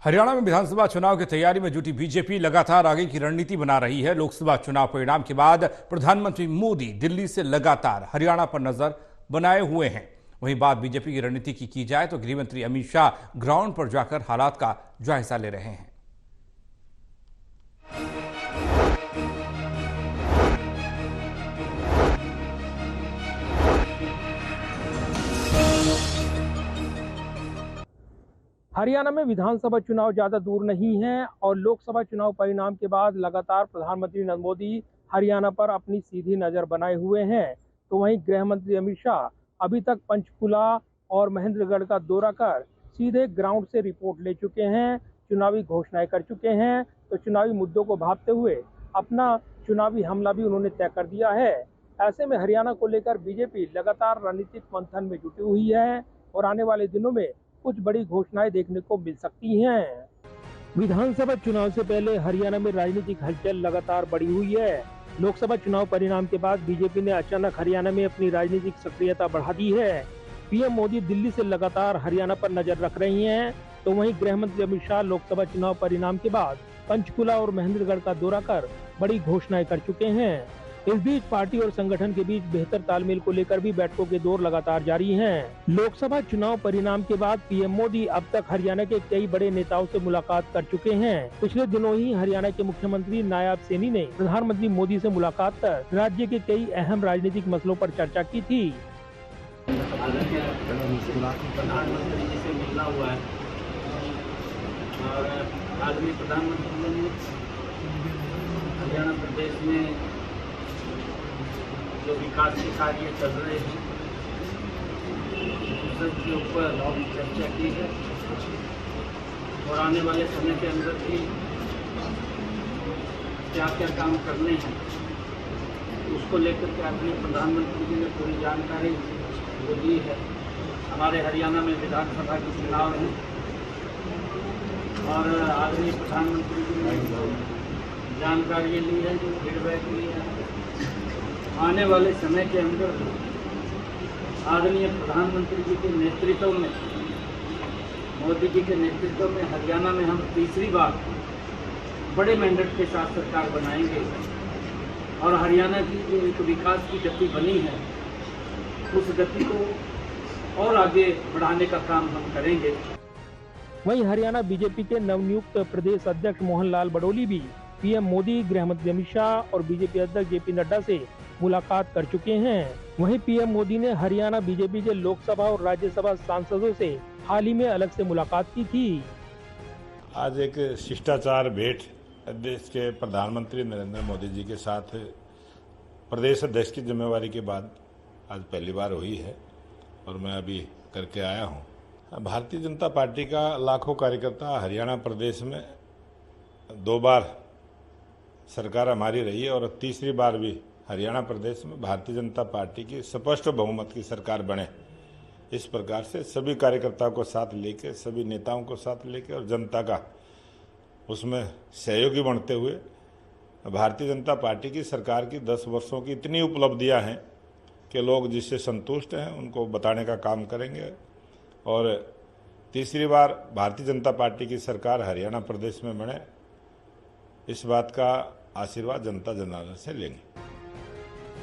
हरियाणा में विधानसभा चुनाव की तैयारी में जुटी बीजेपी लगातार आगे की रणनीति बना रही है। लोकसभा चुनाव परिणाम के बाद प्रधानमंत्री मोदी दिल्ली से लगातार हरियाणा पर नजर बनाए हुए हैं। वहीं बात बीजेपी की रणनीति की जाए तो गृह मंत्री अमित शाह ग्राउंड पर जाकर हालात का जायजा ले रहे हैं। हरियाणा में विधानसभा चुनाव ज्यादा दूर नहीं है और लोकसभा चुनाव परिणाम के बाद लगातार प्रधानमंत्री नरेंद्र मोदी हरियाणा पर अपनी सीधी नजर बनाए हुए हैं। तो वहीं गृह मंत्री अमित शाह अभी तक पंचकुला और महेंद्रगढ़ का दौरा कर सीधे ग्राउंड से रिपोर्ट ले चुके हैं, चुनावी घोषणाएं कर चुके हैं। तो चुनावी मुद्दों को भांपते हुए अपना चुनावी हमला भी उन्होंने तय कर दिया है। ऐसे में हरियाणा को लेकर बीजेपी लगातार रणनीतिक मंथन में जुटी हुई है और आने वाले दिनों में कुछ बड़ी घोषणाएं देखने को मिल सकती हैं। विधानसभा चुनाव से पहले हरियाणा में राजनीतिक हलचल लगातार बढ़ी हुई है। लोकसभा चुनाव परिणाम के बाद बीजेपी ने अचानक हरियाणा में अपनी राजनीतिक सक्रियता बढ़ा दी है। पीएम मोदी दिल्ली से लगातार हरियाणा पर नजर रख रही हैं। तो वहीं गृह मंत्री अमित शाह लोकसभा चुनाव परिणाम के बाद पंचकुला और महेंद्रगढ़ का दौरा कर बड़ी घोषणाएं कर चुके हैं। इस बीच पार्टी और संगठन के बीच बेहतर तालमेल को लेकर भी बैठकों के दौर लगातार जारी हैं। लोकसभा चुनाव परिणाम के बाद पीएम मोदी अब तक हरियाणा के कई बड़े नेताओं से मुलाकात कर चुके हैं। पिछले दिनों ही हरियाणा के मुख्यमंत्री नायब सैनी ने प्रधानमंत्री मोदी से मुलाकात कर राज्य के कई अहम राजनीतिक मसलों पर चर्चा की थी। प्रधानमंत्री जी से मिलना हुआ है और आदमी प्रधानमंत्री ने हरियाणा प्रदेश में जो विकास के कार्य चल रहे हैं उसके ऊपर चर्चा की है और आने वाले समय के अंदर भी क्या क्या काम करने हैं उसको लेकर के आदरणीय प्रधानमंत्री जी ने पूरी जानकारी वो दी है। हमारे हरियाणा में विधानसभा के चुनाव हैं और आदरणीय प्रधानमंत्री जी ने जानकारी ली है, जो फीडबैक ली है। आने वाले समय के अंदर आदरणीय प्रधानमंत्री जी के नेतृत्व में, मोदी जी के नेतृत्व में हरियाणा में हम तीसरी बार बड़े मैंडेट के साथ सरकार बनाएंगे और हरियाणा की जो एक विकास की गति बनी है उस गति को और आगे बढ़ाने का काम हम करेंगे। वहीं हरियाणा बीजेपी के नवनियुक्त प्रदेश अध्यक्ष मोहन लाल बडोली भी पीएम मोदी, गृह मंत्री अमित शाह और बीजेपी अध्यक्ष जेपी नड्डा से मुलाकात कर चुके हैं। वहीं पीएम मोदी ने हरियाणा बीजेपी के लोकसभा और राज्यसभा सांसदों से हाल ही में अलग से मुलाकात की थी। आज एक शिष्टाचार भेंट देश के प्रधानमंत्री नरेंद्र मोदी जी के साथ प्रदेश अध्यक्ष की जिम्मेवारी के बाद आज पहली बार हुई है और मैं अभी करके आया हूँ। भारतीय जनता पार्टी का लाखों कार्यकर्ता हरियाणा प्रदेश में 2 बार सरकार हमारी रही है और तीसरी बार भी हरियाणा प्रदेश में भारतीय जनता पार्टी की स्पष्ट बहुमत की सरकार बने, इस प्रकार से सभी कार्यकर्ताओं को साथ लेके, सभी नेताओं को साथ लेके और जनता का उसमें सहयोगी बनते हुए भारतीय जनता पार्टी की सरकार की 10 वर्षों की इतनी उपलब्धियां हैं कि लोग जिससे संतुष्ट हैं उनको बताने का काम करेंगे और तीसरी बार भारतीय जनता पार्टी की सरकार हरियाणा प्रदेश में बने, इस बात का आशीर्वाद जनता जनार्दन से लेंगे।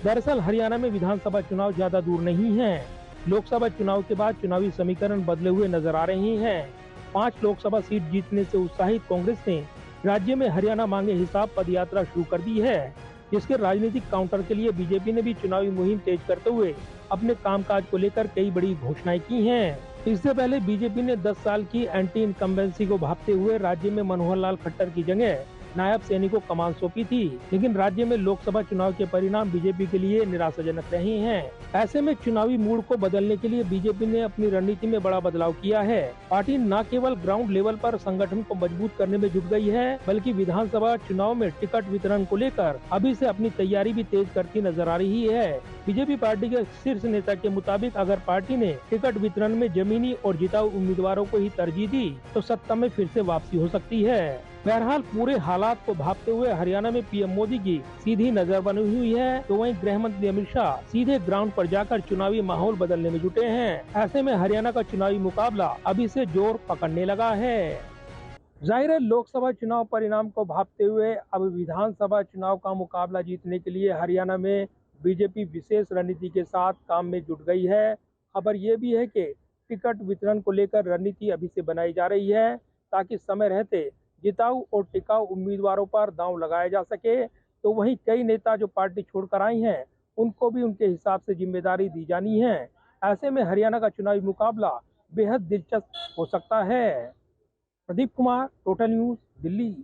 दरअसल हरियाणा में विधानसभा चुनाव ज्यादा दूर नहीं है। लोकसभा चुनाव के बाद चुनावी समीकरण बदले हुए नजर आ रहे हैं। 5 लोकसभा सीट जीतने से उत्साहित कांग्रेस ने राज्य में हरियाणा मांगे हिसाब पदयात्रा शुरू कर दी है, जिसके राजनीतिक काउंटर के लिए बीजेपी ने भी चुनावी मुहिम तेज करते हुए अपने कामकाज को लेकर कई बड़ी घोषणाएं की हैं। इससे पहले बीजेपी ने 10 साल की एंटी इनकम्बेंसी को भांपते हुए राज्य में मनोहर लाल खट्टर की जगह नायब सैनी को कमान सौंपी थी, लेकिन राज्य में लोकसभा चुनाव के परिणाम बीजेपी के लिए निराशाजनक रहे हैं। ऐसे में चुनावी मूड को बदलने के लिए बीजेपी ने अपनी रणनीति में बड़ा बदलाव किया है। पार्टी न केवल ग्राउंड लेवल पर संगठन को मजबूत करने में जुट गई है, बल्कि विधानसभा चुनाव में टिकट वितरण को लेकर अभी से अपनी तैयारी भी तेज करती नजर आ रही है। बीजेपी पार्टी के शीर्ष नेता के मुताबिक अगर पार्टी ने टिकट वितरण में जमीनी और जिताऊ उम्मीदवारों को ही तरजीह दी तो सत्ता में फिर से वापसी हो सकती है। बहरहाल पूरे हालात को भांपते हुए हरियाणा में पीएम मोदी की सीधी नजर बनी हुई है, तो वहीं गृह मंत्री अमित शाह सीधे ग्राउंड पर जाकर चुनावी माहौल बदलने में जुटे हैं। ऐसे में हरियाणा का चुनावी मुकाबला अभी से जोर पकड़ने लगा है। जाहिर है लोकसभा चुनाव परिणाम को भांपते हुए अब विधानसभा चुनाव का मुकाबला जीतने के लिए हरियाणा में बीजेपी विशेष रणनीति के साथ काम में जुट गई है। खबर ये भी है कि टिकट वितरण को लेकर रणनीति अभी से बनाई जा रही है ताकि समय रहते जिताऊ और टिकाऊ उम्मीदवारों पर दांव लगाया जा सके। तो वहीं कई नेता जो पार्टी छोड़कर आई हैं उनको भी उनके हिसाब से जिम्मेदारी दी जानी है। ऐसे में हरियाणा का चुनावी मुकाबला बेहद दिलचस्प हो सकता है। Pradeep Kumar, total news, Delhi.